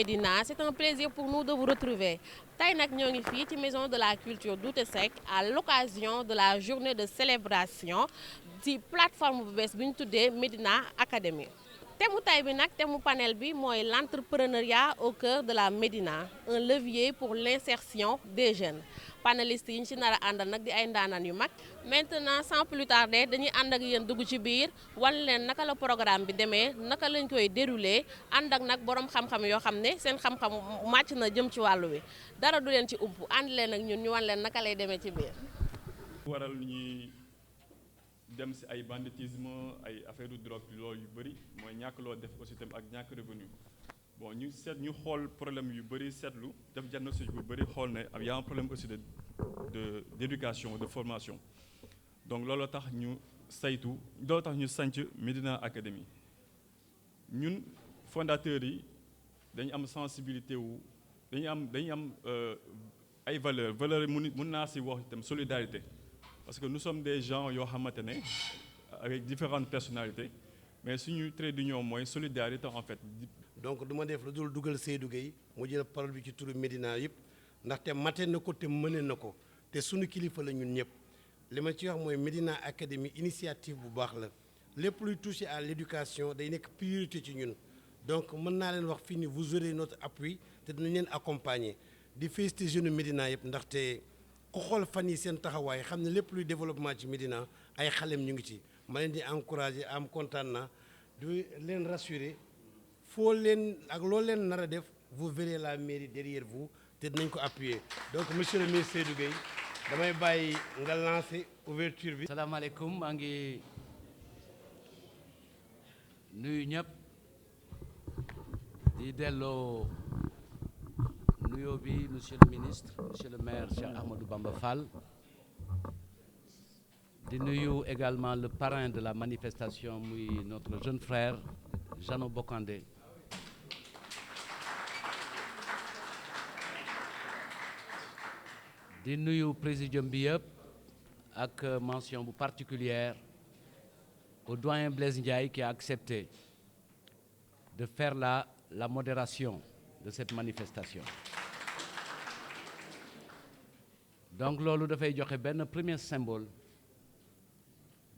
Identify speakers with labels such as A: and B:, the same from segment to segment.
A: Médina, c'est un plaisir pour nous de vous retrouver. Tey nag ñoo ngi fii ci maison de la culture Douta Seck à l'occasion de la journée de célébration ci plateforme bu bees bi ñu tuddee Médina Academy. Thème mu tey bi nag thème mu panel bi mooy l'entrepreneuriat au cœur de la Médina, un levier pour l'insertion des jeunes. Panélistes yi ñu ci nar a àndal nag di ay ndaanaan yu mag. Maintenant sans plus tarder dañuy ànd ak yéen dugg ci biir wan leen naka la programme bi demee naka lañ koy dérouler ànd ak nag borom xam-xam yoo xam ne seen xam-xam màcc na jëm ci wàllu wi dara du leen ci ump ànd leen ak ñun ñu wan leen naka lay demee ci biir.
B: waral ñuy dem si ay banditisme ay affaire de drogue loolu yu bëri mooy ñàkk loo def aussi tam ak ñàkk revenu bon ñu xool problème yu bëri seetlu def diagnostic bu bëri xool ne y a un problème aussi d'éducation de formation donc loolu tax ñu saytu loolu tax ñu sanc Médina Academy ñun fondateurs yi dañu am sensibilité wu dañu am ay valeurs mun naa si wax itam solidarité parce que nous sommes des gens yoo xamante ne avec différentes personnalités mais suñu trait d'union mooy solidarité en fait.
C: donc du ma def lu dul dugal Seydou Gueye mu jël parole bi ci turu Médina yëpp ndaxte mate na ko te mëne na ko te suñu kilifa la ñun ñëpp li ma ci wax mooy Médina Academy initiative bu baax la lépp luy toucher à l'éducation day nekk priorité ci ñun donc mën naa leen wax fii ni vous aurez notre appui te dinañ leen accompagner di féliciter jeunes Médina yëpp ndaxte ku xool fan yi seen taxawaay xam ne lépp luy développement ci Médina ay xalem ñu ngi ci ma leen di encourager am kontaan na di leen rassurer foo leen ak loolu leen nar a def vous verrez la mairie derrière vous te dinañ ko appuyer donc monsieur le ministre Seydou Gueye damay bàyyi nga lancer ouverture bi.
D: salaamaaleykum maa ngi nuyu ñëpp di delloo nuyoo bi monsieur le ministre monsieur le maire Cheikh Ahmadou Bamba Fall di nuyu également le parrain de la manifestation muy notre jeune frère Jeannot Bokandé di nuyu présidium bi yëpp ak mention bu particulière au doyen Blaise Ndiaye qui a accepté de faire la modération de cette manifestation. Donc loolu dafay joxe benn premier symbole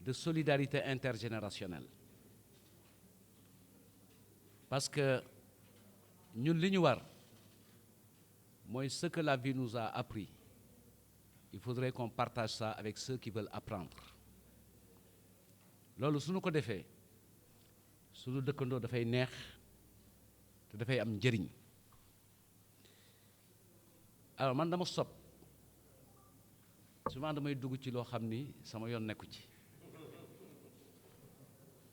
D: de solidarité intergénérationnelle parce que ñun li ñu war mooy ce que la vie nous a appris. Il faudrait qu'on partage ça avec ceux qui veulent apprendre loolu suñu ko defee suñu dëkkandoo dafay neex te dafay am njëriñ alors man dama sob souvent damay dugg ci loo xam ni sama yoon nekku ci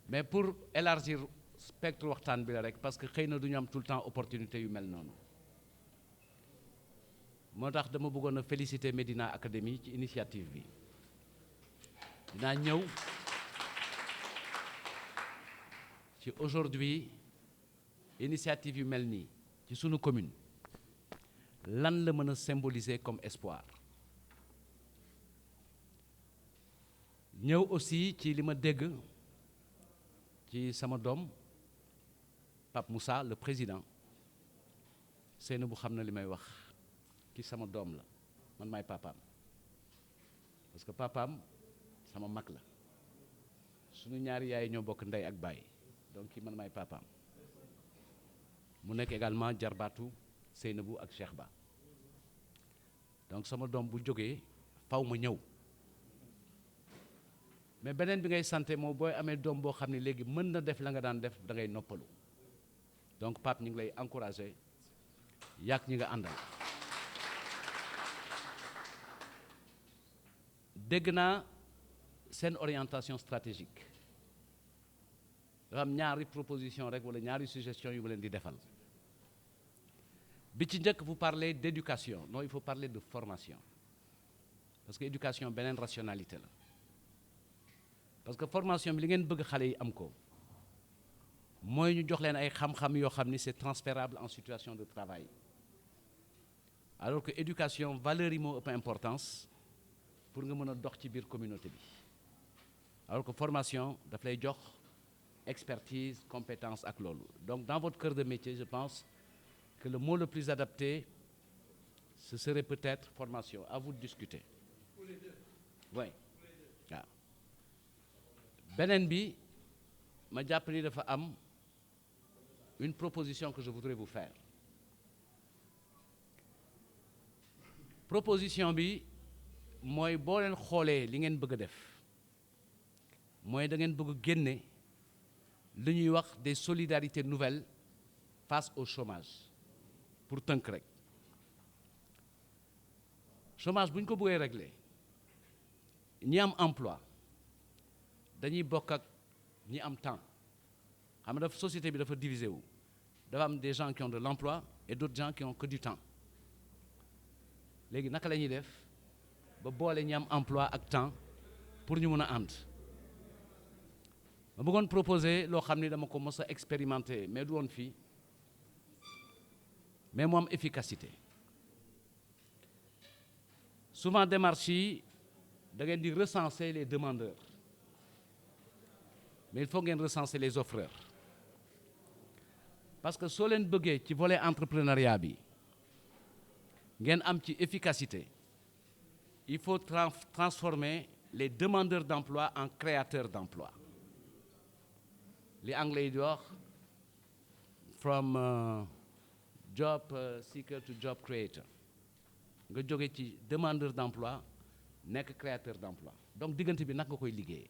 D: mais pour élargir spectre waxtaan bi la rek parce que xëy na du ñu am tout le temps opportunité yu mel noonu moo tax dama bëggoon a féliciter Médina Academy ci initiative bi dinaa ñëw ci aujourd'hui initiative yu mel nii ci sunu commune lan la mën a symboliser comme espoir ñëw aussi ci li ma dégg ci sama doom Pape Moussa le président Seynabou xam na li may wax ki sama doom la man maay papaam parce que papaam sama mag la suñu ñaari yaay ñoo bokk ndey ak baay donc ki man maay papaam mu nekk également jarbaatu Seynabou ak Cheikh Ba donc sama doom bu jógee faw ma ñëw mais beneen bi ngay santé moo booy amee doom boo xam ne léegi mën na def la nga daan def da ngay noppalu donc Pape ñu ngi lay encourager yàgg ñi nga àndal dégg naa seen orientation stratégique dafa am ñaari proposition rek wala ñaari suggestion yu ma leen di defal bi ci njëkk vous parlez d'éducation non il faut parler de formation parce que éducation beneen rationalité la parce que formation bi li ngeen bëgg xale yi am ko mooy ñu jox leen ay xam-xam yoo xam ni c'est transférable en situation de travail alors que éducation valeur yi moo ëpp importance pour nga mën a dox ci biir communauté bi alors que formation daf lay jox expertise compétence ak loolu donc dans votre cœur de métier je pense que le mot le plus adapté, ce serait peut-être formation. À vous de discuter. Pour les deux. Oui. waaw beneen bi ma jàpp ni dafa am une proposition que je voudrais vous faire. Proposition bi mooy boo leen xoolee li ngeen bëgg a def mooy da ngeen bëgg génne li ñuy wax des solidarités nouvelles face au chômage pour tënk rek chômage bu ñu ko bëggee régler ñi am emploi dañuy bokk ak ñi am temps xam nga dafa société bi dafa divisé wu dafa am des gens qui ont de l'emploi et d'autres gens qui ont que du temps léegi naka la ñuy def ba boole ñi am emploi ak temps pour ñu mën a ànd ma bëggoon proposer loo xam ni dama ko mos a expérimenter mais du woon fii mais mu am efficacité souvent démarche yi da ngeen di recenser les demandeurs mais il faut ngeen recenser les offreurs parce que soo leen bëggee ci volet entrepreneuriat bi ngeen am ci efficacité il faut transformer les demandeurs d'emploi en créateurs d'emploi li anglais yi di wax from job seeker to job creator nga jóge ci demandeur d'emploi nekk créateur d'emploi donc diggante bi nag nga koy liggéeyee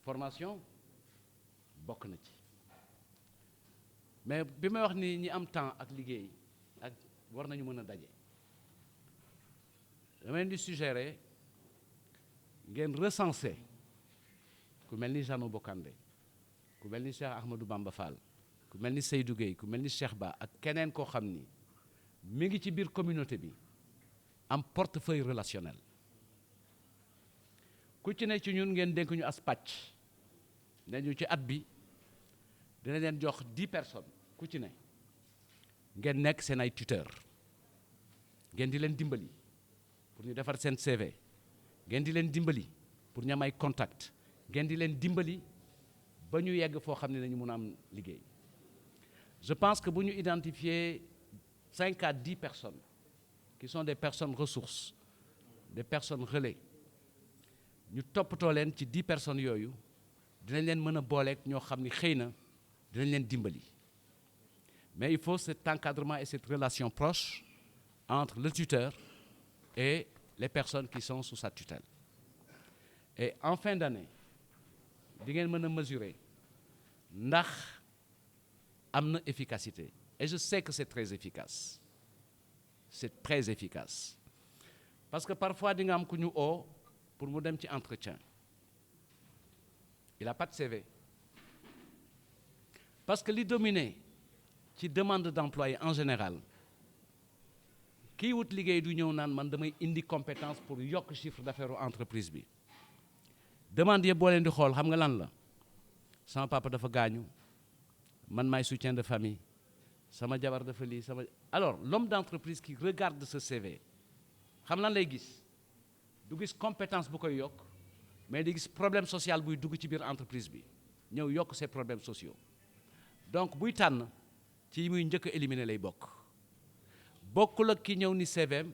D: formation bokk na ci mais bi may wax ni ñi am temps ak liggéey ak war nañu mën a daje dama leen di suggérer ngeen recenser ku mel ni Jeannot Bocandé ku mel ni Cheikh Ahmadou Bamba Fall ku mel ni Seydou Gueye ku mel ni Cheikh Ba ak keneen koo xam ni mi ngi ci biir communauté bi am portefeuille relationnel ku ci ne ci ñun ngeen dénk ñu as pàcc ne ñu ci at bi dina leen jox 10 personnes ku ci ne ngeen nekk seen ay tuteur ngeen di leen dimbali pour ñu defar seen CV ngeen di leen dimbali pour ñu am ay contact ngeen di leen dimbali ba ñu yegg foo xam ne nañu mun a am liggéey je pense que bu ñu identifier 5 à 10 personnes qui sont des personnes ressources des personnes relais ñu toppatoo leen ci 10 personnes yooyu dinañ leen mën a booleeg ñoo xam ni xëy na dinañ leen dimbali mais il faut cet encadrement et cette relation proche entre le tuteur et les personnes qui sont sous sa tutelle et en fin d'année di ngeen mën a mesurer ndax am na efficacité et je sais que c'est très efficace parce que parfois di nga am ku ñu oo pour mu dem ci entretien il a pas de CV parce que li dominé ci demande d'emploi yi en général kii wut liggéey du ñëw naan man damay indi compétence pour yokk chiffre d'affaires entreprise bi demande yëpp boo leen di xool xam nga lan la sama papa dafa gaañu man maay soutien de famille sama jabar dafa lii alors l'homme d'entreprise qui regarde ce CV xam lan lay gis du gis compétence bu koy yokk mais di gis problème social buy dugg ci biir entreprise bi ñëw yokk ces problèmes sociaux donc buy tànn ci muy njëkk a éliminer lay bokkul ak ki ñëw ni CVM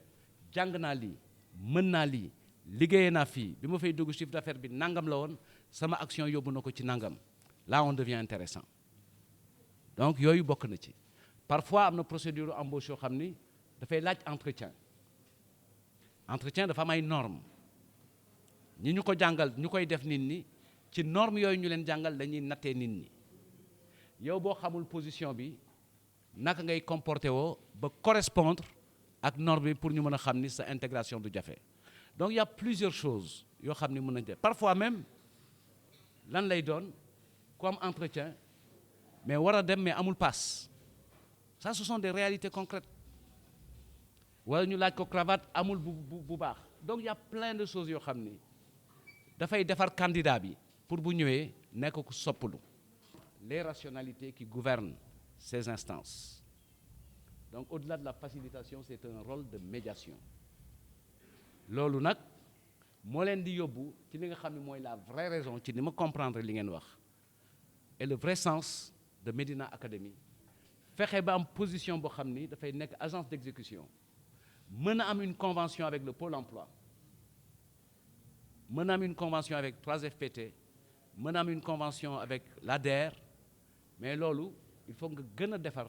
D: jàng naa lii mën naa lii liggéeyee naa fii bi ma fay dugg chiffre d'affaires bi nangam la woon sama action yóbbu na ko ci nangam là on devient intéressant donc yooyu bokk na ci parfois am na procédure embauche yoo xam ni dafay laaj entretien dafa am ay normes ñi ñu ko jàngal ñu koy def nit ñi ci normes yooyu ñu leen jàngal dañuy nattee nit ñi yow boo xamul position bi naka ngay comporté woo ba correspondre ak norme bi pour ñu mën a xam ni sa intégration du jafe donc il y a plusieurs choses yoo xam ni mën nañ def parfois même lan lay doon ku am entretien mais war a dem mais amul passe ça ce sont des réalités concrètes wala ñu laaj ko cravate amul bu baax donc il y a plein de choses yoo xam ni dafay defar candidat bi pour bu ñëwee nekk ku soppalu les rationalités qui gouvernent ces instances donc au-delà de la facilitation c'est un rôle de médiation loolu nag moo leen di yóbbu ci li nga xam ne mooy la vraie raison ci ni ma comprendre li ngeen wax et le vrai sens de Médina Academy fexe ba am position boo xam ni dafay nekk agence d'exécution mën a am une convention avec le Pôle emploi mën a am une convention avec 3FPT mën a am une convention avec l'ADER mais loolu il faut nga gën a defar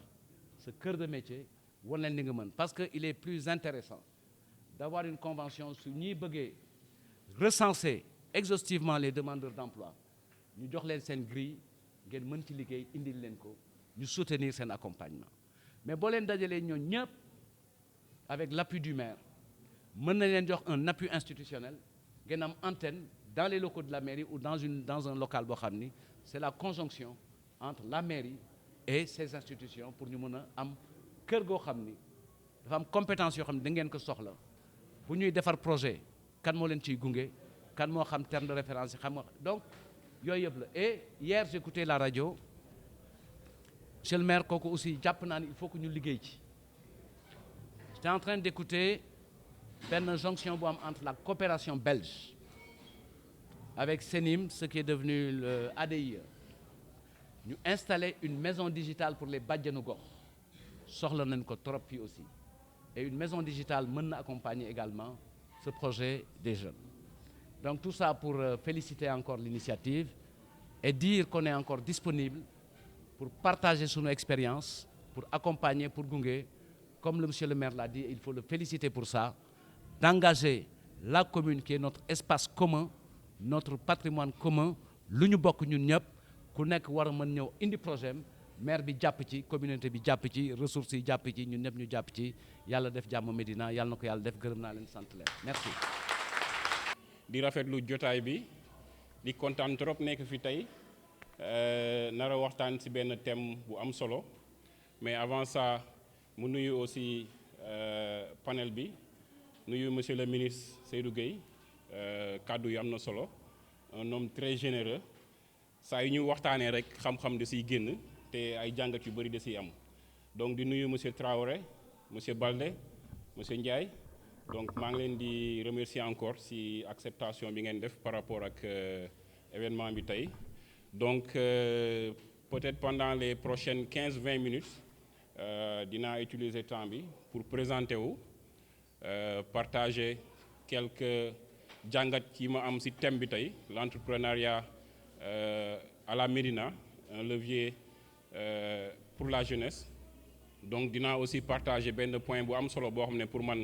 D: sa cœur de métier wan leen li nga mën parce que il est plus intéressant d'avoir une convention su ñuy bëggee recenser exhaustivement les demandeurs d'emploi ñu jox leen seen grille ngeen mën ci liggéey indil leen ko ñu soutenir seen accompagnement mais boo leen dajalee ñoo ñëpp avec l'appui du maire mën na leen jox un appui institutionnel ngeen am antenne dans les locaux de la mairie ou dans un local boo xam ni c'est la conjonction entre la mairie et ces institutions pour ñu mën a am kër goo xam ni dafa am compétence yoo xam ne da ngeen ko soxla bu ñuy defar projet kan moo leen ciy gunge kan moo xam terme de référence yi xam nga donc yooyu yëpp la et hier j'écoutais la radio monsieur le maire kooku aussi jàpp naa ni il faut que ñu liggéey ci j'étais en train d'écouter benn jonction bu am entre la coopération belge avec Senim ce qui est devenu le ADIE ñu installer une maison digitale pour les bàjjenu gox soxla nañ ko trop fii aussi et une maison digitale mën na accompagner également ce projet des jeunes donc tout ça pour féliciter encore l'initiative et dire qu'on est encore disponible pour partager sunu expérience pour accompagner pour gunge comme le monsieur le maire l'a dit il faut le féliciter pour ça d'engager la commune qui est notre espace commun notre patrimoine commun lu ñu bokk ñun ñëpp ku nekk war a mën ñëw indi projet am maire bi jàpp ci communauté bi jàpp ci ressources yi jàpp ci ñun ñëpp ñu jàpp ci yàlla def jàmm Médina yàlla na ko yàlla def gërëm naa leen sant leen merci.
E: di rafetlu jotaay bi di kontaan trop nekk fi tey nar a waxtaan ci benn thème bu am solo mais avant ça mu nuyu aussi panel bi nuyu monsieur le ministre Seydou Gueye kàddu yi am na solo un homme très généreux saa yu ñu waxtaanee rek xam-xam da siy génn te ay jàngat yu bëri da siy am donc di nuyu monsieur Traoré monsieur Balde monsieur Ndiaye donc maa ngi leen di remercier encore si acceptation bi ngeen def par rapport ak événement bi tey donc peut-être pendant les prochaines 15-20 minutes dinaa utiliser temps bi pour présenter wu partager quelques jàngat yi ma am si thème bi tey l'entrepreneuriat à la Médina un levier pour la jeunesse donc dinaa aussi partager benn point bu am solo boo xam ne pour man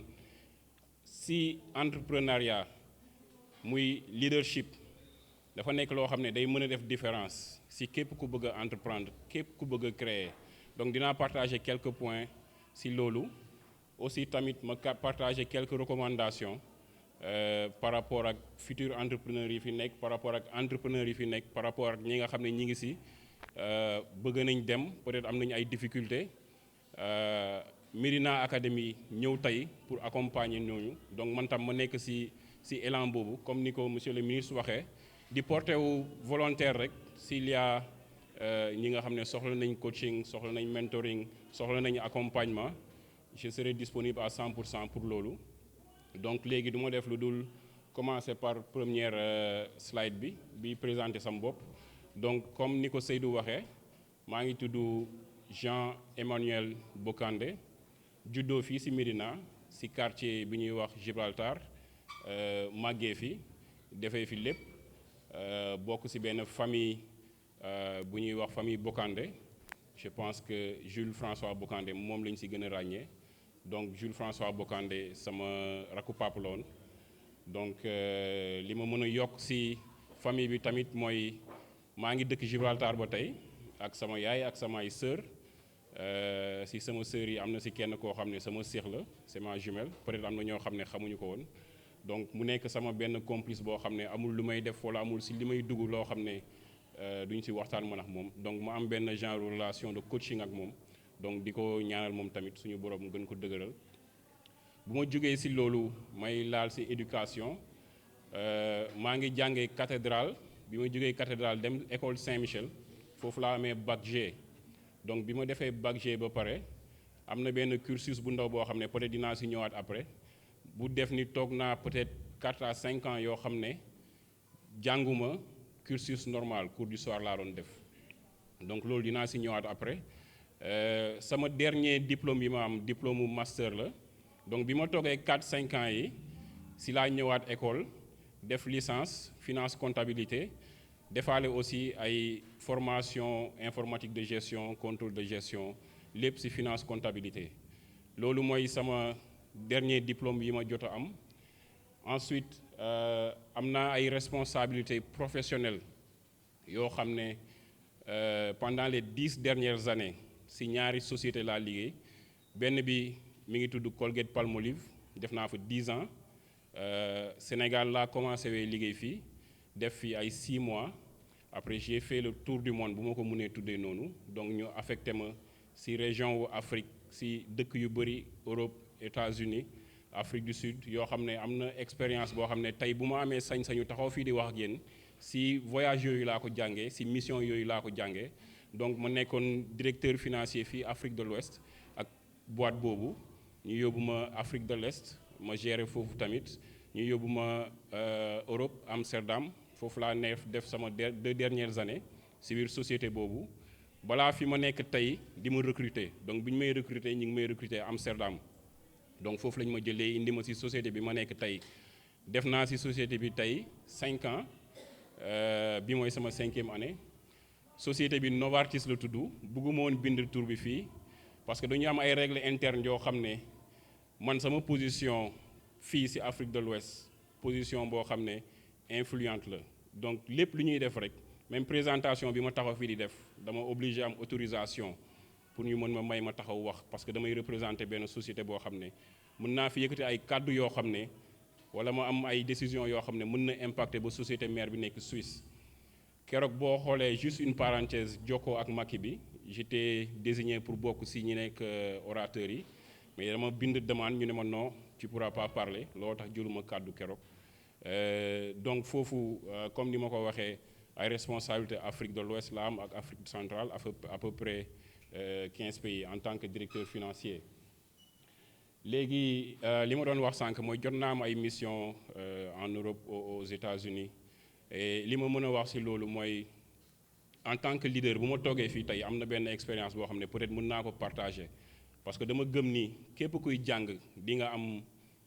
E: si entrepreneuriat muy leadership dafa nekk loo xam ne day mën a def différence si képp ku bëgg a entreprendre képp ku bëgg a créer donc dinaa partager quelques points si loolu aussi tamit ma partager quelques recommandations par rapport ak futurs entrepreneurs yi fi nekk par rapport ak entrepreneurs yi fi nekk par rapport ak ñi nga xam ne ñi ngi si bëgg nañ dem peut-être am nañu ay difficultés Médina Academy ñëw tey pour accompagner ñooñu donc man tam ma nekk si élan boobu comme ni ko monsieur le ministre waxee di porter wu volontaire rek s'il y a ñi nga xam ne soxla nañ coaching soxla nañ mentoring soxla nañ accompagnement je serai disponible à 100% pour loolu donc léegi du ma def lu dul commencer par première slide bi présenter sam bopp donc comme ni ko Seydou waxee maa ngi tudd Jean-Emmanuel Bokandé juddoo fii ci Médina ci quartier bi ñuy wax Gibraltar màggee fi defee fi lépp bokk ci benn famille bu ñuy wax famille Bokandé je pense que Jules François Bokandé moom lañ ci gën a ràññee donc Jules François Bokandé sama rakku papa la woon donc li ma mën a yokk ci famille bi tamit mooy maa ngi dëkk Gibraltar ba tey ak sama yaay ak samay sœur si sama sœur yi am na si kenn koo xam ne sama sœur la c'est ma jumelle peut-être am na ñoo xam ne xamuñu ko woon donc mu nekk sama benn complice boo xam ne amul lu may def wala amul si li may dugg loo xam ne duñ si waxtaan man ak moom donc mu am benn genre relation de coaching ak moom donc di ko ñaanal moom tamit suñu borom gën ko dëgëral bu ma jógee si loolu may laal si éducation maa ngi jàngee cathédrale bi ma jógee cathédrale dem école Saint-Michel foofu laa amee bac G donc bi ma defee bac G ba pare am na benn cursus bu ndaw boo xam ne peut-être dinaa si ñëwaat après bu def ni toog naa peut-être 4 à 5 ans yoo xam ne jànguma cursus normal cours du soir laa doon def donc loolu dinaa si ñëwaat après sama dernier diplôme yi ma am diplôme master la donc bi ma toogee 4-5 ans yi si laa ñëwaat école def licence finance comptabilité defaale aussi ay formation informatique de gestion contrôle de gestion lépp si finance comptabilité loolu mooy sama dernier diplôme yi ma jot a am ensuite am naa ay responsabilités professionnelles yoo xam ne pendant les 10 dernières années si ñaari société laa liggéey benn bi mi ngi tudd Colgate Palmolive def naa fa 10 ans Sénégal laa commencé wee liggéey fii def fi ay 6 mois après j'ai fait le tour du monde bu ma ko mënee tuddee noonu donc ñu affecté ma si région wu Afrique si dëkk yu bëri Europe États-Unis Afrique du Sud yoo xam ne am na expérience boo xam ne tey bu ma amee sañ-sañu taxaw fii di wax ak yéen si voyage yooyu laa ko jàngee si mission yooyu laa ko jàngee donc ma nekkoon directeur financier fii Afrique de l'Ouest ak boîte boobu ñu yóbbu ma Afrique de l'Est ma géré foofu tamit ñu yóbbu ma Europe Amsterdam foofu laa neef def sama 2 dernières années si biir société boobu balaa fi ma nekk tey di ma recruter donc bi ñu may recruter ñu ngi may recruter Amsterdam donc foofu la ñu ma jëlee indi ma si société bi ma nekk tey def naa si société bi tey 5 ans bi mooy sama 5e année société bi Novartis la tudd bëgguma woon bind tur bi fii parce que dañu am ay règles internes yoo xam ne man sama position fii si Afrique de l'Ouest position boo xam ne influente la donc lépp lu ñuy def rek même présentation bi ma taxaw fii di def dama obligé am autorisation pour ñu mën ma may ma taxaw wax parce que damay représenter benn société boo xam ne mën naa fi yëkkati ay kàddu yoo xam ne wala ma am ay décisions yoo xam ne mën na impacter ba société mère bi nekk Suisse keroog boo xoolee juste une parenthèse jokkoo ak Macky bi j'étais désigné pour bokk si ñi nekk orateurs yi mais dama bind demande ñu ne ma non tu pourras pas parler loolu tax jëluma kàddu keroog donc foofu comme ni ma ko waxee ay responsabilité Afrique de l'Ouest la am ak Afrique centrale à peu près 15 pays en tant que directeur financier léegi li ma doon wax sànq mooy jot naa am ay mission en Europe aux États-Unis et li ma mën a wax ci loolu mooy en tant que leader bu ma toogee fii tey am na benn expérience boo xam ne peut-être mën naa ko partager parce que dama gëm ni képp kuy jàng di nga am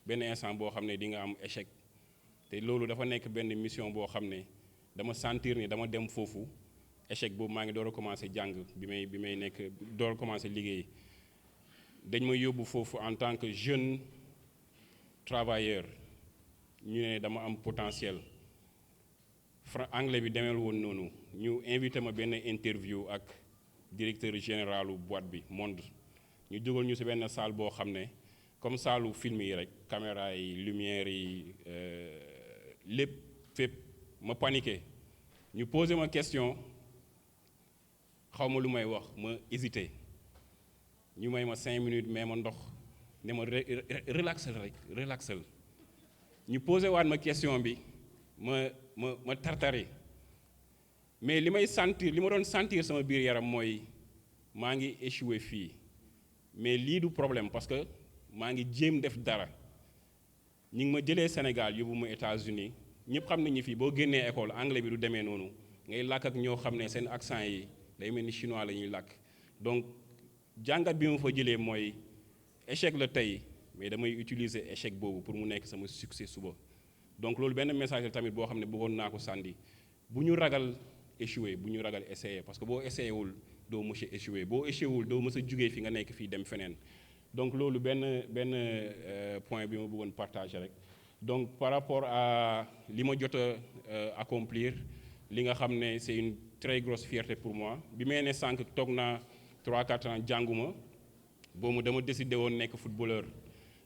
E: benn instant boo xam ne di nga am échec te loolu dafa nekk benn mission boo xam ne dama sentir ni dama dem foofu échec boobu maa ngi door a commencer jàng bi may nekk door a commencer liggéey dañ ma yóbbu foofu en tant que jeune travailleur ñu ne dama am potentiel anglais bi demeel woon noonu ñu invité ma benn interview ak directeur généralu boîte bi Monde ñu dugal ñu ci benn salle boo xam ne comme saalu film yi rek caméra yi lumière yi lépp fépp ma paniqué ñu posé ma question xaw ma lu may wax ma hésité ñu may ma 5 minutes mais ma ndox ne ma relaxal rek relaxal ñu posé waat ma question bi ma tartari mais li may sentir li ma doon sentir sama biir yaram mooy maa ngi échoué fii mais lii du problème parce que maa ngi jéem def dara ñi ngi ma jëlee Sénégal yóbbu ma États-Unis ñëpp xam nañu fii boo génnee école anglais bi du demee noonu ngay làkk ak ñoo xam ne seen accent yi day mel ni chinois la ñuy làkk donc jàngat bi ma fa jëlee mooy échec la tey mais damay utiliser échec boobu pour mu nekk sama succès suba donc loolu benn message la tamit boo xam ne bëggoon naa ko sànni bu ñu ragal échouer bu ñu ragal essayer parce que boo essayé wul doo mës a échouer boo échoué wul doo mës a jugee fi nga nekk fii dem feneen donc loolu benn point bi ma bëggoon partager rek donc par rapport à li ma jot a accomplir li nga xam ne c'est une très grosse fierté pour moi bi may ne sànq toog naa 3-4 ans jànguma boobu dama décidé woon nekk footballeur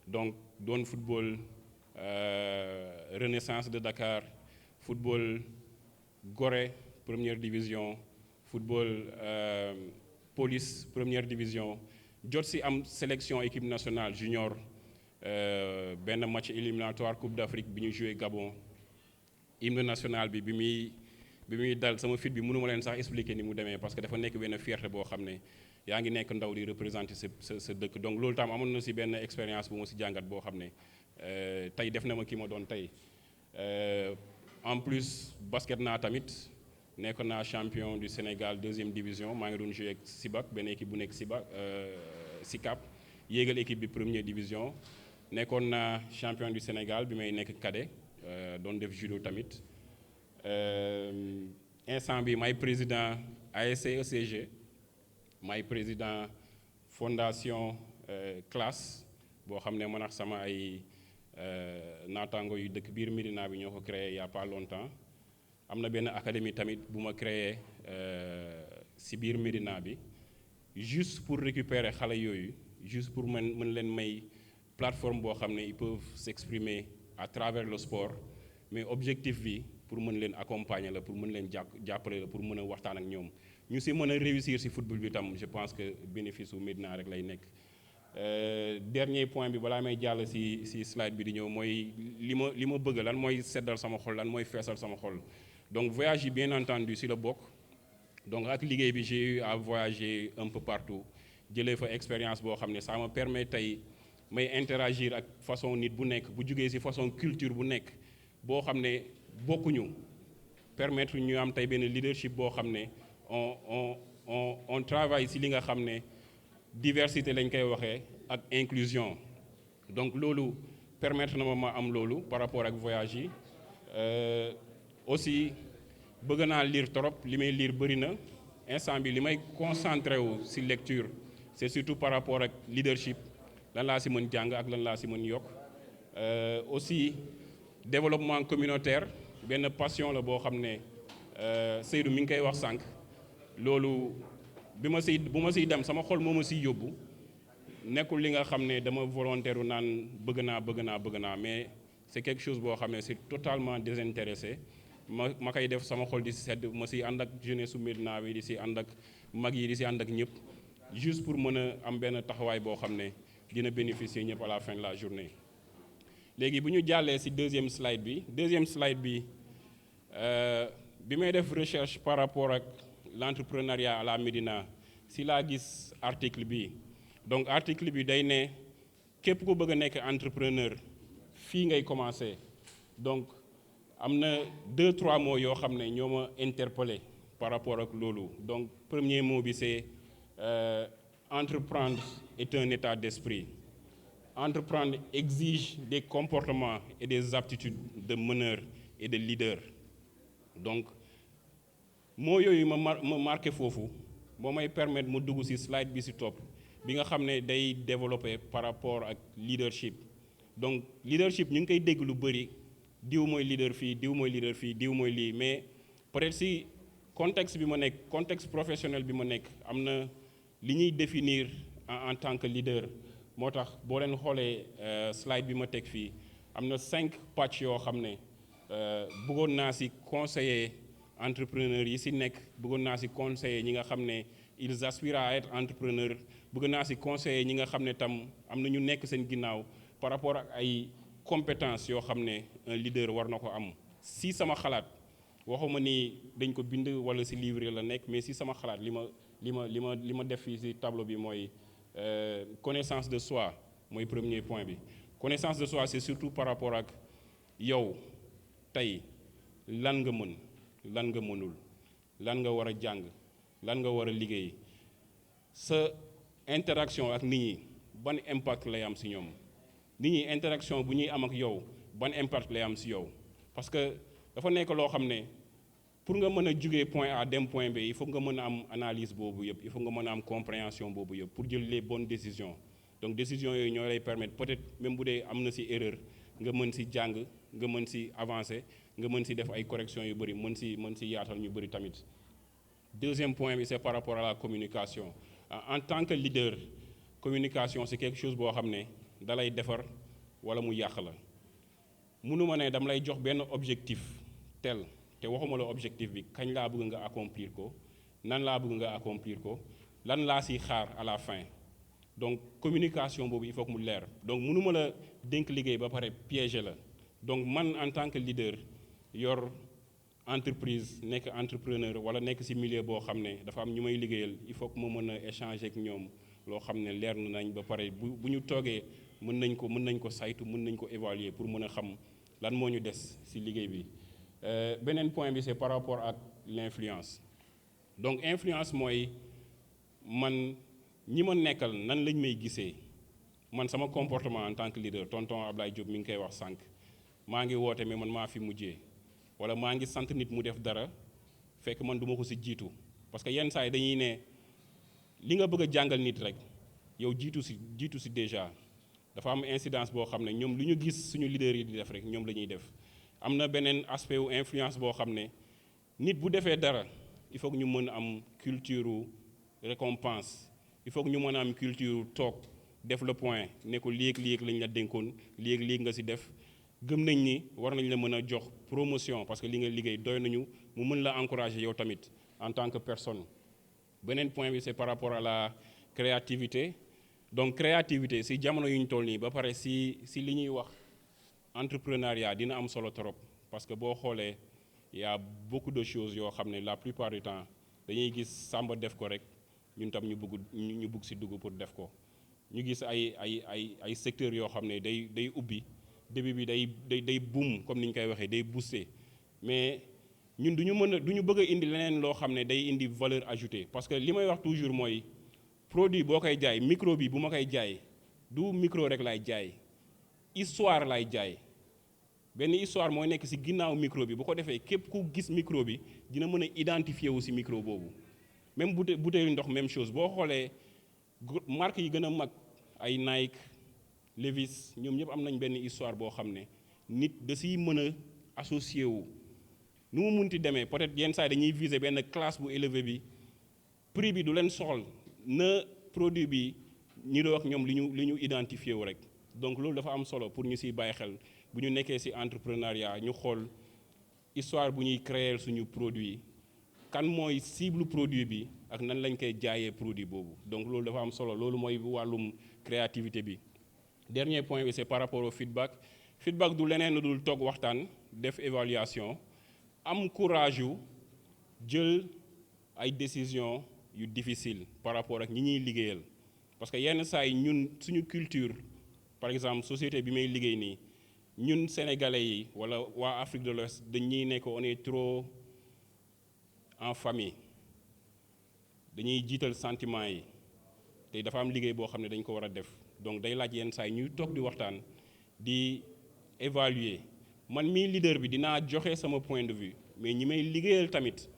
E: donc doon football Renaissance de Dakar football Gorée première division football Police première division jot si am sélection équipe nationale junior benn match éliminatoire Coupe d'Afrique bi ñu joué Gabon hymne national bi muy dal sama fit bi mënuma leen sax expliquer ni mu demee parce que dafa nekk benn fierté boo xam ne yaa ngi nekk ndaw di représenter sa dëkk donc loolu tam amoon na si benn expérience bu ma si jàngat boo xam ne tey def na ma ki ma doon tey en plus basket naa tamit nekkoon naa champion du Sénégal 2e division maa ngi doon joué ak Sibac benn équipe bu nekk Sibac Sicap yéegal équipe bi 1e division nekkoon naa champion du Sénégal bi may nekk cadet doon def judo tamit instant bi may président ASC ECG may président fondation classe boo xam ne man ak sama ay naataango yu dëkk biir Médina bi ñoo ko créé il y a pas longtemps am na benn académie tamit bu ma créé si biir Médina bi juste pour récupérer xale yooyu juste pour mën leen may plateforme boo xam ne ils peuvent s'exprimer à travers le sport mais objectif bi pour mën leen accompagner la pour mën leen jàppale la pour mën a waxtaan ak ñoom ñu si mën a réussir si football bi tam je pense que bénéfice u Médina rek lay nekk. Dernier point bi balaa may jàll si slide bi di ñëw mooy li ma bëgg lan mooy seddal sama xol lan mooy feesal sama xol donc voyage yi bien entendu si la bokk donc ak liggéey bi j'ai eu à voyager un peu partout jëlee fa expérience boo xam ne ça me permet tey may interagir ak façon nit bu nekk bu jugee si façon culture bu nekk boo xam ne bokkuñu permettre ñu am tey benn leadership boo xam ne on travaille si li nga xam ne diversité lañ koy waxee ak inclusion donc loolu permettre na ma am loolu par rapport ak voyage yi aussi bëgg naa lire trop li may lire bëri na instant bi li may concentré wu ci lecture c'est surtout par rapport ak leadership lan laa ci mën jàng ak lan laa ci mën yokk aussi développement communautaire benn passion la boo xam ne Seydou mi ngi koy wax sànq loolu bu ma siy dem sama xol moo ma siy yóbbu nekkul li nga xam ne dama volontaire u naan bëgg naa mais c'est quelque chose boo xam ne c'est totalement désintéressé ma koy def sama xol di si sedd ma siy ànd ak jeunesse su Médina bi di si ànd ak mag yi di si ànd ak ñëpp juste pour mën a am benn taxawaay boo xam ne dina bénéficier ñëpp à la fin de la journée. léegi bu ñu jàllee si deuxième slide bi bi may def recherche par rapport ak l'entrepreneuriat à la Médina si laa gis article bi donc article bi day ne képp ku bëgg a nekk entrepreneur fii ngay commencer donc am na 2-3 mots yoo xam ne ñoo ma interpellé par rapport ak loolu donc premier mot bi c'est entreprendre est un état d'esprit. Entreprendre exige des comportements et des aptitudes de meneur et de leader donc moo yooyu ma marqué foofu moo may permettre mu dugg ci slide bi ci topp bi nga xam ne day développer par rapport ak leadership donc leadership ñu ngi koy dégg lu bëri diw mooy leader fii diw mooy leader fii diw mooy lii mais peut-être ci contexte bi ma nekk contexte professionnel bi ma nekk am na li ñuy définir en tant que leader moo tax boo leen xoolee slide bi ma teg fii am na 5 pàcc yoo xam ne bëggoon naa ci conseiller entrepreneurs yi ci nekk bëggoon naa ci conseiller ñi nga xam ne ils aspirent à être entrepreneurs bëgg naa ci conseiller ñi nga xam ne tam am na ñu nekk seen ginnaaw par rapport ak ay compétences yoo xam ne un leader war na ko am ci sama xalaat waxuma ni dañ ko bind walla ci livre la nekk mais ci sama xalaat li ma def fii ci tableau bi mooy connaissance de soi mooy premier point bi connaissance de soi c'est surtout par rapport ak yow tey lan nga mën lan nga mënul lan nga war a jàng lan nga war a liggéey sa interaction ak nit ñi ban impact lay am ci ñoom nit ñi interaction bu ñuy am ak yow ban impact lay am ci yow parce que dafa nekk loo xam ne pour nga mën a jugee point A dem point B il faut nga mën a am analyse boobu yëpp il faut nga mën a am compréhension boobu yëpp pour jël les bonnes décisions donc décisions yooyu ñoo lay permettre peut-être même bu dee am na ci erreur nga mën ci jàng nga mën ci avancer nga mën ci def ay corrections yu bëri mën ci yaatal ñu bëri tamit. Deuxième point bi c'est par rapport à la communication en tant que leader communication c'est quelque chose boo xam ne da lay defar walla mu yàq la mënuma ne dama lay jox benn objectif tel. te waxuma la objectif bi kañ laa bëgg nga accomplir ko nan laa bëgg nga accomplir ko lan laa ci xaar à la fin donc communication boobu il faut que mu leer donc mënuma la dénk liggéey ba pare piéger la donc man en tant que leader yor entreprise nekk entrepreneur walla nekk ci milieu boo xam ne dafa am ñu may liggéeyal il faut que ma mën a échanger ak ñoom loo xam ne leer nañ ba pare bu ñu toogee mën nañ ko saytu mën nañ ko évaluer pour mën a xam lan moo ñu des ci liggéey bi. Beneen point bi c'est par rapport ak l'influence donc influence mooy man ñi ma nekkal nan lañ may gisee man sama comportement en tant que leader tonton Ablaye Diop mi ngi koy wax sànq maa ngi woote mais man maa fi mujjee wala maa ngi sant nit mu def dara fekk man duma ko ci jiitu parce que yenn saa yi dañuy ne li nga bëgg a jàngal nit rek yow jiitu ci déjà dafa am incidence boo xam ne ñoom lu ñu gis suñu leader yi di def rek ñoom la ñuy def am na beneen aspect wu influence boo xam ne nit bu defee dara il faut que ñu mën a am culture récompense il faut que ñu mën a am culture toog def le point ne ko léeg-léeg lañ la dénkoon léeg-léeg nga ci def gëm nañ ni war nañ la mën a jox promotion parce que li nga liggéey doy nañu mu mën la encourager yow tamit en tant que personne. beneen point bi c'est par rapport à la créativité donc créativité ci jamono yu ñu toll nii ba pare ci li ñuy wax entrepreneuriat dina am solo trop parce que boo xoolee y a beaucoup de choses yoo xam ne la plupart du temps dañuy gis Samba def ko rek ñun tam ñu bëgg ci dugg pour def ko ñu gis ay secteurs yoo xam ne day ubbi début bi day boom comme ni ñu koy waxee day booster mais ñun du ñu bëgg a indi leneen loo xam ne day indi valeur ajoutée parce que li may wax toujours mooy produit boo koy jaay micro bi bu ma koy jaay du micro rek lay jaay histoire lay jaay benn histoire mooy nekk ci ginnaaw micro bi bu ko defee képp ku gis micro bi dina mën a identifier wu ci micro boobu même bouteille ndox même chose boo xoolee marque yi gën a mag ay Nike Levi's ñoom ñëpp am nañ benn histoire boo xam ne nit da ciy mën a associé wu nu mu munti demee peut-être yenn saa yi dañuy viser benn classe bu élevé bi prix bi du leen soxal na produit bi ñi doon wax ñoom li ñu identifié wu rek donc loolu dafa am solo pour ñu ciy bàyyi xel bu ñu nekkee ci entrepreneuriat ñu xool histoire bu ñuy créer suñu produit kan mooy cible produit bi ak nan lañ koy jaayee produit boobu donc loolu dafa am solo loolu mooy wàllum créativité bi. dernier point bi c'est par rapport au feedback du leneen lu dul toog waxtaan def évaluation am courage yu jël ay décisions yu difficile par rapport ak ñi ñuy liggéeyal parce que yenn saa yi ñun suñu culture par exemple société bi may liggéey nii ñun sénégalais yi wala waa Afrique de l'Ouest dañuy nekk on est trop en famille dañuy jiital sentiment yi te dafa am liggéey boo xam ne dañ ko war a def donc day laaj yenn saa yi ñuy toog di waxtaan di évaluer man mii leader bi dinaa joxe sama point de vue mais ñi may liggéeyal tamit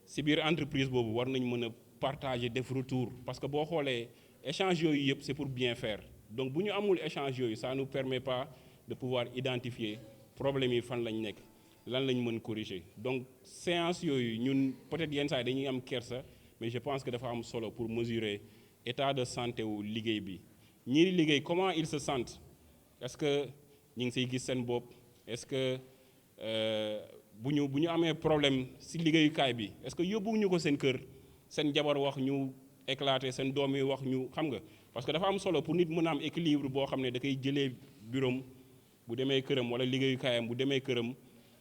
E: ci biir entreprise boobu war nañ mën a partager def retour parce que boo xoolee échange yooyu yëpp c'est pour bien faire donc bu ñu amul échange yooyu ça nous permet pas de pouvoir identifier problème yi fan lañ nekk lan lañ mën corriger donc séance yooyu ñun peut-être yenn saa yi dañuy am kersa mais je pense que dafa am solo pour mesurer état de santé wu liggéey bi ñii liggéey comment ils se sentent est-ce que ñu ngi siy gis seen bopp est-ce que bu ñu amee problème ci liggéeyukaay bi est-ce que yóbbuwuñu ko seen kër seen jabar wax ñu éclater seen doom yi wax ñu xam nga parce que dafa am solo pour nit mën a am équilibre boo xam ne da koy jëlee bureau bu demee këram wala liggéeyukaayam bu demee këram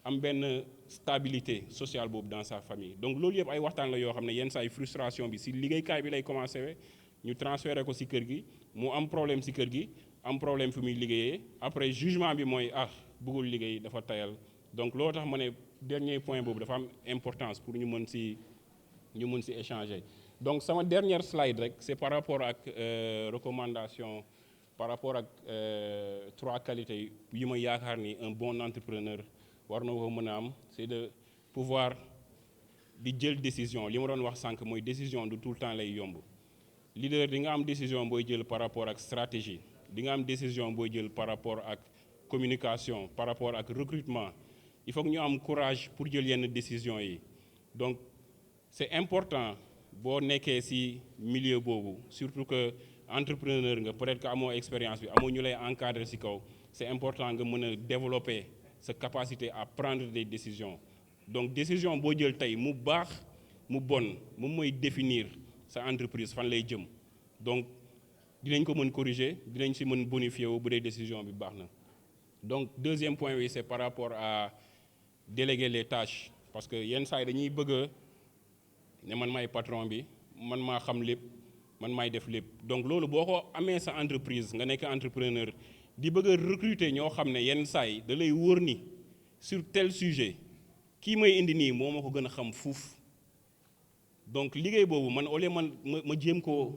E: am benn stabilité sociale boobu dans sa famille donc loolu yëpp ay waxtaan la yoo xam ne yenn saa yi frustration bi ci liggéeykaay bi lay commencer ñu transférer ko ci kër gi mu am problème ci kër gi am problème fi muy liggéeyee après jugement bi mooy bëggul liggéey dafa tayal donc loolu tax ma ne dernier point boobu dafa am importance pour ñu mën ci échanger donc sama dernière slide rek c'est par rapport ak recommandation par rapport ak 3 qualités yi ma yaakaar ni un bon entrepreneur war na ko mën a am c'est de pouvoir di jël décision li ma doon wax sànq mooy décision du tout le temps lay yomb leader di nga am décision booy jël par rapport ak stratégie di nga am décision booy jël par rapport ak communication par rapport ak recrutement il faut que ñu am courage pour jël yenn décision yi donc c'est important boo nekkee ci milieu boobu surtout que entrepreneur nga peut-être que amoo expérience bi amoo ñu lay encadrer ci kaw c'est important nga mën a développer sa capacité à prendre des décisions donc décision boo jël tey mu baax mu bon moom mooy définir sa entreprise fan lay jëm donc dinañ ko mën corriger dinañ ci mën bonifier wu bu dee décision bi baax na donc deuxième point bi c'est par rapport à déléguer les tâches parce que yenn saa yi dañuy bëgg ne man maay patron bi man maa xam lépp man maay def lépp donc loolu boo ko amee sa entreprise nga nekk entrepreneur di bëgg a recruter ñoo xam ne yenn saa yi da lay wóor ni sur tel sujet kii may indi nii moo ma ko gën a xam fuuf donc liggéey boobu man au lieu man ma jéem koo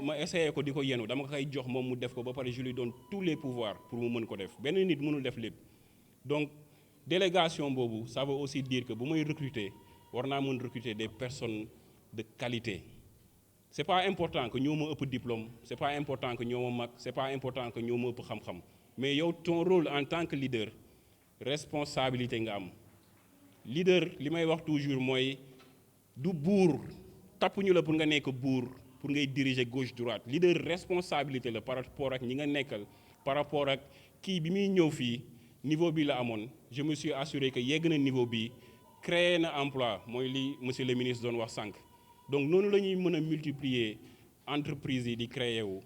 E: ma essayé ko di ko yenu dama ko koy jox moom mu def ko ba pare je lui donne tous les pouvoirs pour mu mën ko def benn nit mënul def lépp donc délégation boobu ça veut aussi dire que bu may recruter war naa mën recruter des personnes de qualité c'est pas important que ñoo ma ëpp diplôme c'est pas important que ñoo ma mag c'est pas important que ñoo ma ëpp xam-xam mais yow ton rôle en tant que leader responsabilité nga am leader li may wax toujours mooy du buur tappuñu la pour nga nekk buur pour ngay diriger gauche droite leader responsabilité la par rapport ak ñi nga nekkal par rapport ak kii bi muy ñëw fii niveau bi la amoon je me suis assuré que yegg na niveau bi créer na emploi mooy li monsieur le ministre doon wax sànq donc noonu la ñuy mën a multiplier entreprise yi di créer wu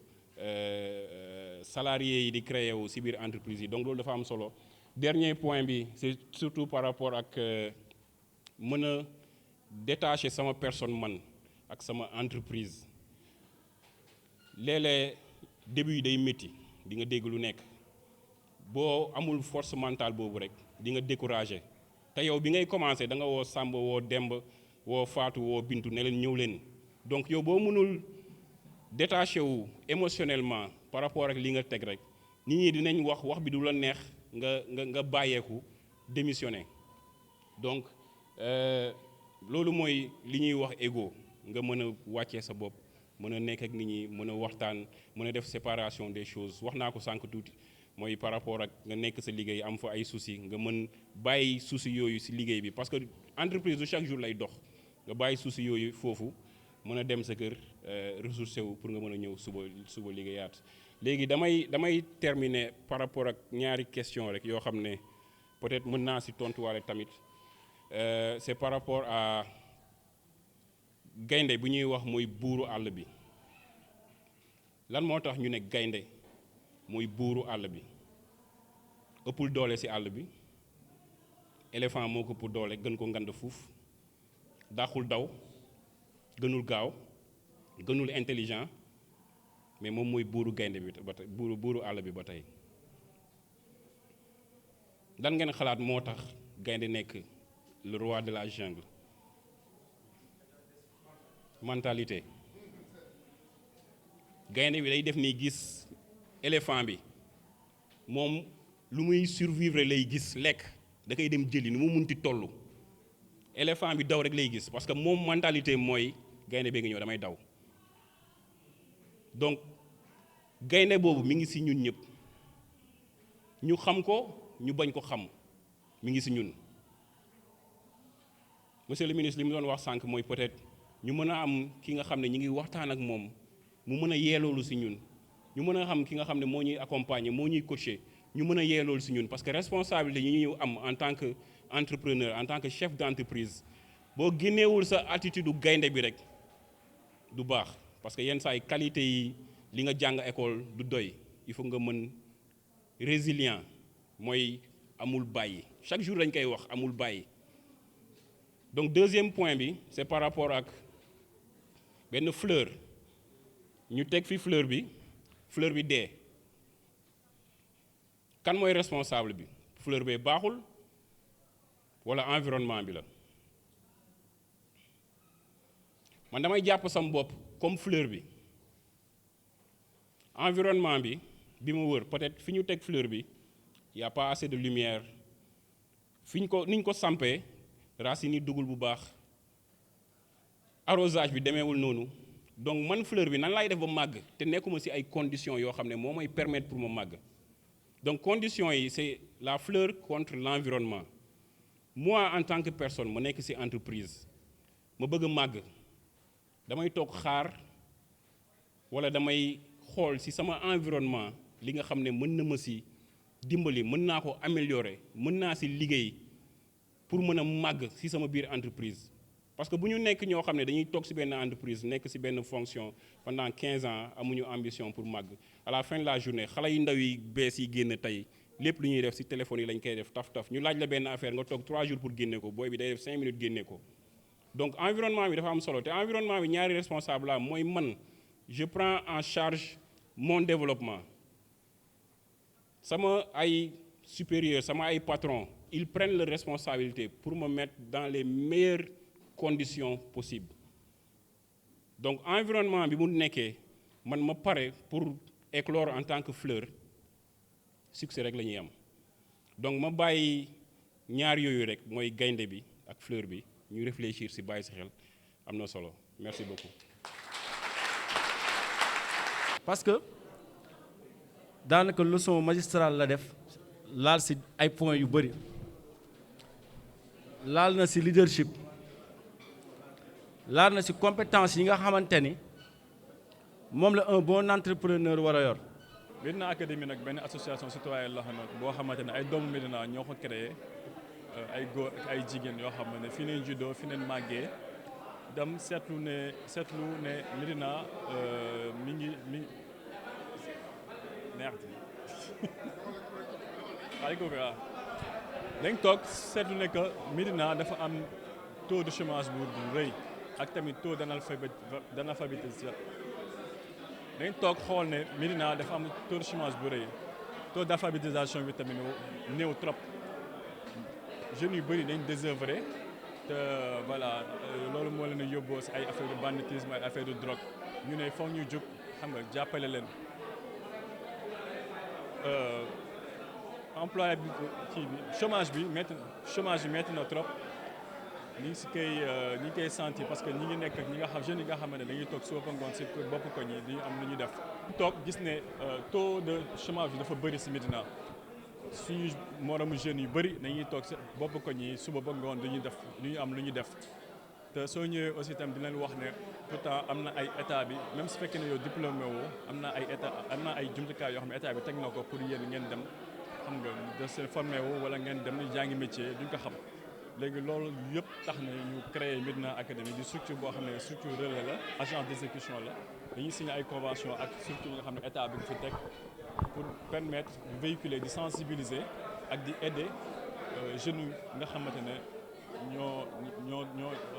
E: salariés yi di créer wu ci biir entreprise yi donc loolu dafa am solo dernier point bi c'est surtout par rapport ak mën a détacher sama personne man ak sama entreprise léeg-léeg début yi day métti di nga dégg lu nekk boo amul force mentale boobu rek di nga décourager te yow bi ngay commencer da nga woo Samba woo Demba woo Fatou woo Bintu ne leen ñëw leen donc yow boo mënul détaché wu émotionnellement par rapport ak li nga teg rek nit ñi dinañ wax bi du la neex nga bàyyeeku démissionner donc loolu mooy li ñuy wax ego nga mën a wàccee sa bopp mën a nekk ak nit ñi mën a waxtaan mën a def séparation des choses wax naa ko sànq tuuti mooy par rapport ak nga nekk sa liggéey am fa ay soucis nga mën bàyyi soucis yooyu ci liggéey bi parce que entreprise du chaque jour lay dox nga bàyyi soucis yooyu foofu mën a dem sa kër ressourcé wu pour nga mën a ñëw suba liggéeyaat léegi damay terminer par rapport ak ñaari question rek yoo xam ne peut-être mën naa ci tontuwaale tamit c'est par rapport à gaynde bu ñuy wax mooy buuru àll bi lan moo tax ñu ne gaynde mooy buuru àll bi ëppul doole ci àll bi éléphant moo ko ëpp doole gën ko ngand fuuf dàqul daw gënul gaaw gënul intelligent mais moom mooy buuru gaynde bi ba tey buuru àll bi ba tey dan ngeen xalaat moo tax gaynde nekk le roi de la jungle mentalité gaynde bi day def ni gis éléphant bi moom lu muy survivre lay gis lekk da koy dem jëli nu mu munti toll éléphant bi daw rek lay gis parce que moom mentalité mooy gaynde bee ngi ñëw damay daw donc gaynde boobu mi ngi ci ñun ñëpp ñu xam ko ñu bañ ko xam mi ngi ci ñun monsieur le ministre li mu doon wax sànq mooy peut-être ñu mën a am ki nga xam ne ñu ngi waxtaan ak moom mu mën a yeeloolu ci ñun ñu mën a xam ki nga xam ne moo ñuy accompagner moo ñuy coacher ñu mën a yeeloolu ci ñun parce que responsabilité yi ñu am en tant que entrepreneur en tant que chef d'entreprise boo génneewul sa attitude du gaynde bi rek du baax parce que yenn saa yi qualité yi li nga jàng école du doy il faut nga mën résilient mooy amul bàyyi chaque jour dañ koy wax amul bàyyi donc deuxième point bi c'est par rapport ak benn fleur ñu teg fi fleur bi dee kan mooy responsable bi fleur bee baaxul walla environnement bi la man damay jàpp sam bopp comme fleur bi environnement bi ma wër peut-être fi ñu teg fleur bi y a pas assez de lumière niñ ko sampee racines yi dugul bu baax arrosage bi demeewul noonu donc man fleur bi nan laay def ba màgg te nekkuma ci ay conditions yoo xam ne moo may permettre pour ma màgg donc conditions yi c'est la fleur contre l'environnement moi en tant que personne ma nekk ci entreprise ma bëgg a màgg damay toog xaar walla damay xool ci sama environnement li nga xam ne mën na ma ci dimbali mën naa ko améliorer mën naa ci liggéey pour mën a màgg ci sama biir entreprise parce que bu ñu nekk ñoo xam ne dañuy toog ci benn entreprise nekk ci benn fonction pendant 15 ans amuñu ambition pour màgg à la fin de la journée xale yu ndaw yi bees yi génn tey lépp lu ñuy def ci téléphone yi lañ koy def taf ñu laaj la benn affaire nga toog 3 jours pour génne ko booy bi day def 5 minutes génne ko donc environnement bi dafa am solo te environnement bi ñaari responsable la mooy man je prends en charge mon développement sama ay supérieur sama ay patron ils prennent leurs responsabilités pour me mettre dans les meilleures conditions possibles donc environnement bi mu nekkee man ma pare pour éclore en tant que fleur succès rek la ñuy am donc ma bàyyi ñaar yooyu rek mooy gaynde bi ak fleur bi ñu réfléchir ci bàyyi ci xel am na solo merci beaucoup.
F: parce que daanaka leçon magistrale la def laal ci ay points yu bari laal na ci leadership laal na ci compétence yi nga xamante ni moom la un bon entrepreneur war a yor.
B: Médina Académie nag benn association citoyenne la xam ne boo xamante ne ay doomu Médina ñoo ko créé ay góor ak ay jigéen yoo xam ne fi neen juddoo fi neen màggee dem seetlu ne Médina mi ngi neexti waaw dañ toog seetlu ne que Médina dafa am taux de chômage bu rëy ak tamit taux d'analphabétisme dañ toog xool ne Médina dafa am taux de chômage bu rëy taux d'alphabétisation bi tamit néew trop jeunes yu bëri dañ désœuvré te voilà loolu moo leen a yóbboo si ay affaire de banditisme ay affaire de drogue ñu ne foog ñu jóg xam nga jàppale leen emploi bi kii bi chômage bi métti na trop ñi ngi koy sentir parce que ñi ngi nekk ñi nga xam jeunes yi nga xam ne dañuy toog suba ba ngoon si bopp ko ñi di am lu ñu def toog gis ne taux de chômage bi dafa bëri si Médina suñu moromu jeunes yu bëri dañuy toog si bopp ko ñi suba ba ngoon dañuy def ñu am lu ñu def te soo ñëwee aussi itam di leen wax ne pourtant am na ay état bi même su fekkee ne yow diplômé woo am na ay jumtukaay yoo xam ne état bi teg na ko pour yéen ngeen dem xam nga de se formé wu wala ngeen dem jàngi métier duñ ko xam léegi loolu yëpp tax na ñu créé Médina Académie di structure boo xam ne structure relais la agence d'exécution la dañuy signé ay convention ak structure yi nga xam ne état bi fi teg pour permettre de véhiculer di sensibiliser ak di aider jeunes yi nga xamante ne ñoo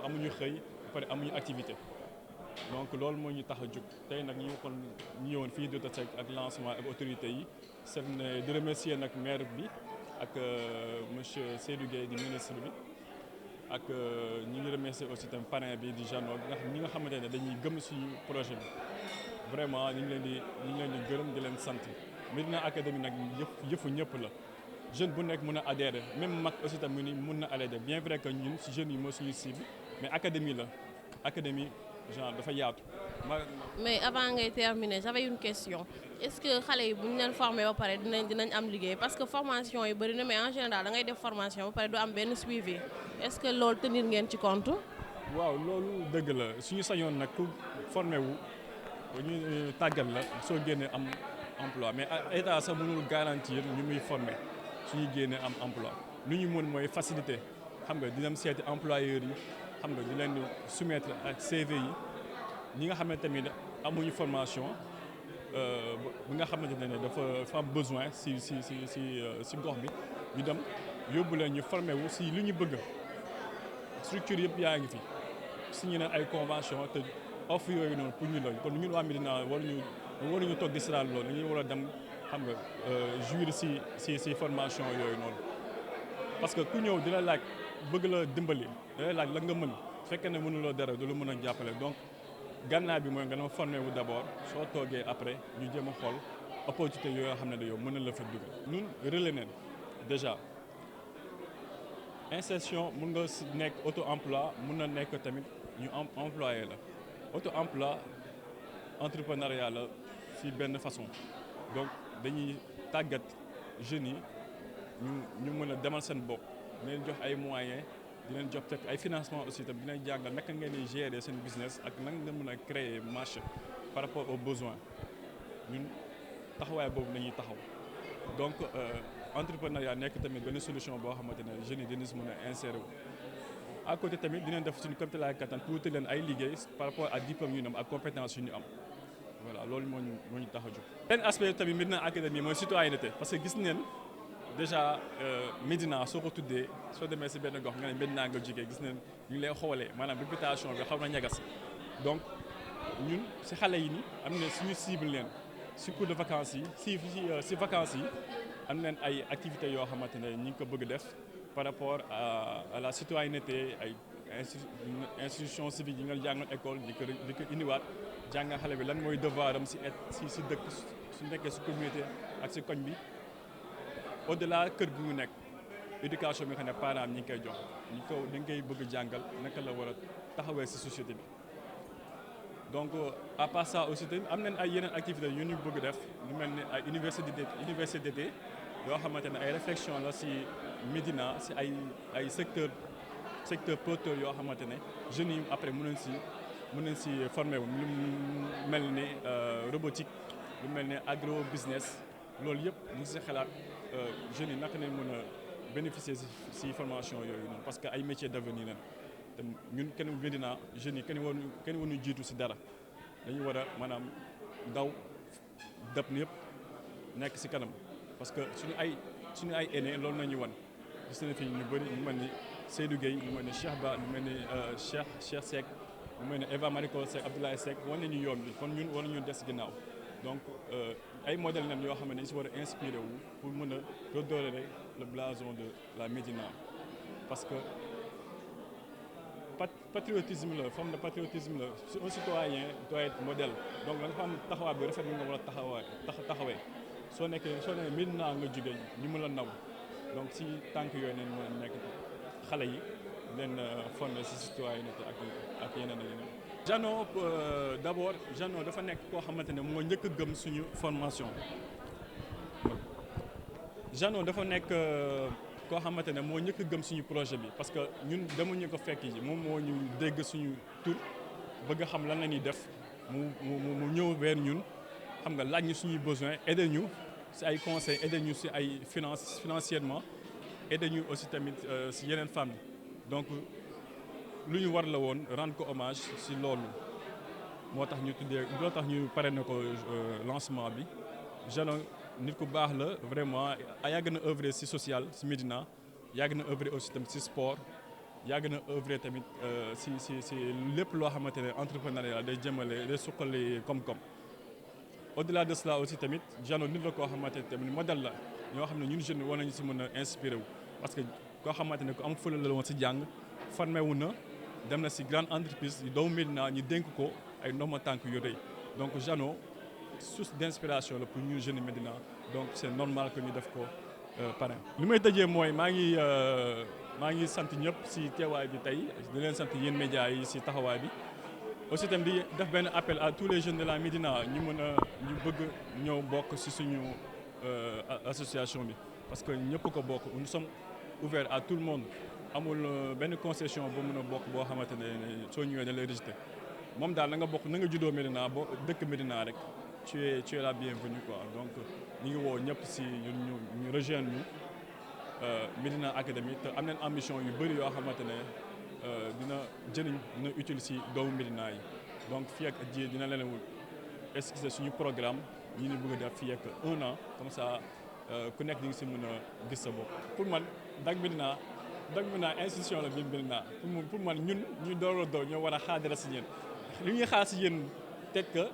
B: amuñu xëy ba pare amuñu activité donc loolu moo ñu tax a jóg tey nag ñu ñëwoon fii Douta Seck ak lancement ak autorités yi seet ne di remercier nag maire bi ak monsieur Seydou Gueye di ministre bi ak ñi ngi remercier aussi tam parrain bi di Jeannot ñi nga xamante ne dañuy gëm suñu projet bi vraiment ñu ngi leen di gërëm di leen sant Médina Académie nag yëfu ñëpp la jeune bu nekk mën a adhérer même mag aussi tam mun na adhérer bien vrai que ñun si jeunes yi moo suñu cible mais académie la académie genre dafa yaatu.
A: mais avant ngay terminer j'avais une question est-ce que xale yi bu ñu leen formé ba pare dinañ am liggéey parce que formation yi bëri na mais en général da ngay def formation ba pare du am benn suivi est-ce que loolu tenir ngeen ci compte.
B: waaw loolu dëgg la suñu sañoon nag ku formé wu ñu tàggat la soo génnee am emploi mais état sax mënul garantir ñu muy formé suñu génnee am emploi lu ñu mën mooy facilité xam nga di dem seeti employeurs yi xam nga di leen soumettre ak CV yi ñi nga xamante tamit amuñu formation bi nga xamante ne dafa am besoin si gox bi ñu dem yóbbu leen ñu formé wu si lu ñu bëgg structure yëpp yaa ngi fi signé na ay convention te offre yooyu noonu pour ñu la kon ñun waa Médina waruñu toog di siraal loolu dañuy war a dem xam nga jouir si formation yooyu noonu parce que ku ñëw dina laaj bëgg la dimbali dina laaj la nga mën fekkee ne mënuloo dara du la mën a jàppale donc gànnaay bi mooy nga dama formé wu d'abord soo toogee après ñu jéem a xool opportunité yooyu xam ne da yow mën na la fa dugal. ñun relais neen déjà insertion mun nga nekk auto emploi mun na nekk tamit ñu employé la auto emploi entrepreneuriat la si benn façon donc dañuy tàggat jeunes yi ñu mën a demal seen bopp di leen jox ay moyens di leen jox ay financement aussi tamit di leen jàngal naka ngeen di gérer seen business ak nan nga mën a créer marché par rapport aux besoins ñun taxawaay boobu lañuy taxaw donc entrepreneuriat nekk tamit benn solution boo xamante ne jeunes yi dinañ si mën a insérer wu. à côté tamit dinañ def suñu kéemtalaay kattan pour wutal leen ay liggéey par rapport ak diplôme yu ñu am ak compétence yu ñu am voilà loolu moo ñu tax a jóg. benn aspect tamit Médina Académie mooy citoyenneté parce que gis neen déjà Médina soo ko tuddee soo demee si benn gox nga ne Médina nga jógee gis neen ñu ngi lay xoolee maanaam réputation bi xaw na ñagas donc ñun si xale yi ni am na suñu cible leen si cours de vacances yi si vacances yi am leen ay activités yoo xamante ne ñi ngi ko bëgg def par rapport à la citoyenneté ay institution civique yi nga jàngal école di ko indiwaat jàngal xale bi lan mooy devoir am si dëkk su nekkee si communauté ak si koñ bi au delà kër gi mu nekk éducation bi nga xam ne parents am ñi ngi koy jox dañ koy bëgg jàngal naka la war a taxawee si société bi. donc à part ça aussi tamit am nañ ay yeneen activités yu ñu bëgg def lu mel ni ay université d'été yoo xamante ne ay réflexion la si Médina si ay secteur porteur yoo xamante ne jeunes yi après mën nañ si formé wu lu mel ni robotique lu mel ni agro business loolu yëpp ñu ngi si xalaat jeunes yi naka lañ mën a bénéficier si formation yooyu noonu parce que ay métiers d'avenir lañ te ñun kenn Médina jeunes yi kenn waruñu jiitu si dara dañu war a maanaam daw dëpp yëpp nekk si kanam parce que suñu ay aînés loolu nañu wan gis nañ fi ñu bëri ñu mel ni Seydou Gueye lu mel ni Cheikh Ba lu mel ni Cheikh Seck lu mel ni Eva Mariko Seck Abdoulaye Seck wan nañu yoon bi kon ñun war nañu des ginnaaw donc ay modèles nañ yoo xam ne dañu si war a inspiré wu pour mën a redorer le blason de la Médina parce que patriotisme la forme de patriotisme la un citoyen doit être modèle donc da nga xam taxawaay bi rafet bi nga war a taxawee soo nee Médina nga jóge ñu mën la naw donc si tànk yooyu nañ mën a nekk xale yi leen former si citoyenneté ak yeneen ak yeneen. Jano d'abord Jano dafa nekk koo xamante ne moo njëkk a gëm suñu formation Jano dafa nekk koo xamante ne moo njëkk a gëm suñu projet bi parce que ñun demuñu ko fekk ji moom moo ñu dégg suñu tur bëgg xam lan la ñuy def mu ñëw vers ñun xam nga laaj ñu suñuy besoin aider ñu si ay conseils aider ñu si ay financièrement aider ñu aussi tamit si yeneen fànn donc lu ñu war la woon rendre ko hommage si loolu moo tax ñu pare na ko lancement bi Jano nit ku baax la vraiment yàgg na œuvrer si social si Médina yàgg na œuvrer aussi tamit si sport yàgg na œuvrer tamit si lépp loo xamante ne entrepreneuriat day jëmale day suqali koom-koom au-delà de cela aussi tamit Jano nit la koo xamante ne tamit modèle la ñoo xam ne ñun jeunes war nañu si mën a inspiré wu parce que koo xamante ne ku am fële la woon si jàng formé wu na dem na si grande entreprise doomu Médina ñu dénk ko ay ndomba tànk yu rëy donc Jano source d'inspiration la pour ñun jeunes Médina donc c'est normal que ñu def ko parrain. li may tëjee mooy maa ngi sant ñëpp si teewaay bi tey di leen sant yéen médias yi si taxawaay bi aussi tamit di def benn appel à tous les jeunes de la Médina ñu bëgg ñëw bokk si suñu association bi parce que ñëpp ko bokk nous sommes ouverts à tout le monde amul benn concession boo mën a bokk boo xamante ne soo ñëwee da lay rejeté moom daal na nga bokk na nga juddoo Médina boo dëkk Médina rek tu es la bienvenue quoi donc ñu ngi woo ñëpp si ñu rejoindre ñu Médina Academy te am nañ ambition yu bëri yoo xamante ne dina utile si doomu Médina yi donc fii ak ji dina leen esquisser suñu programme ñu ni bëgg a def fii ak 1 an comme ça ku nekk di nga si mën a gis sa bopp. pour man Dak Médina institution la biir Médina pour man ñu door ñoo war a xaar dara si yéen li ñuy xaar si yéen teg que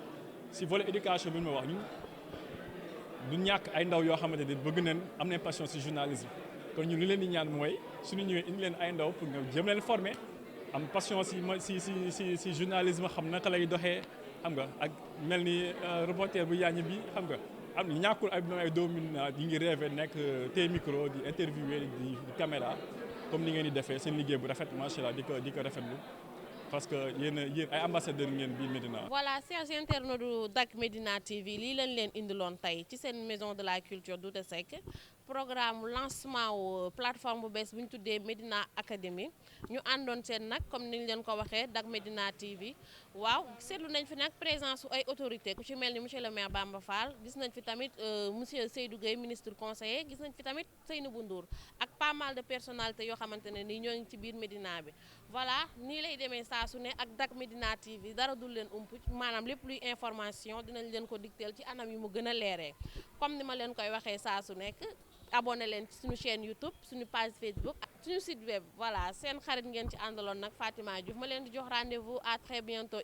B: si volet éducation bi ma wax ñun du ñàkk ay ndaw yoo xamante ne bëgg nañ am nañ passion si journalisme kon ñun li leen di ñaan mooy suñu ñëwee indi leen ay ndaw pour nga jëm leen former am passion si journalisme xam naka lay doxee xam nga ak mel ni reporter bu yaañu bi xam nga am ñàkkul ay doomu yi ngi rêvé nekk téye micro di interviewer di caméra comme ni ngeen di defee seen liggéey bu rafet macha allah di ko rafetlu parce que yéen ay ambassadeurs ngeen biir Médina.
A: voilà chers internautes du Dak Médina TV lii lañ leen indiloon tey ci seen maison de la culture Douta Seck programme lancement wu plateforme bu bees bu ñu tuddee Médina Academy ñu àndoon seen nag comme ni ñu leen ko waxee Dak Médina TV waaw seetlu nañ fi nag présence su ay autorités ku ci mel ni monsieur le maire Bamba Fall gis nañ fi tamit monsieur Seydou Gueye ministre conseiller gis nañ fi tamit Seynabou Ndour ak pas mal de personnalités yoo xamante ne nii ñoo ngi ci biir Médina bi voilà nii lay demee saa su ne ak Dak Médina TV dara dul leen ump maanaam lépp luy information dinañ leen ko digteel ci anam yu mu gën a leeree comme ni ma leen koy waxee saa su nekk abonné leen ci suñu chaîne YouTube suñu page Facebook ak suñu site web voilà seen xarit ngeen ci àndaloon nag Fatima Diouf ma leen di jox rendez-vous à très bientôt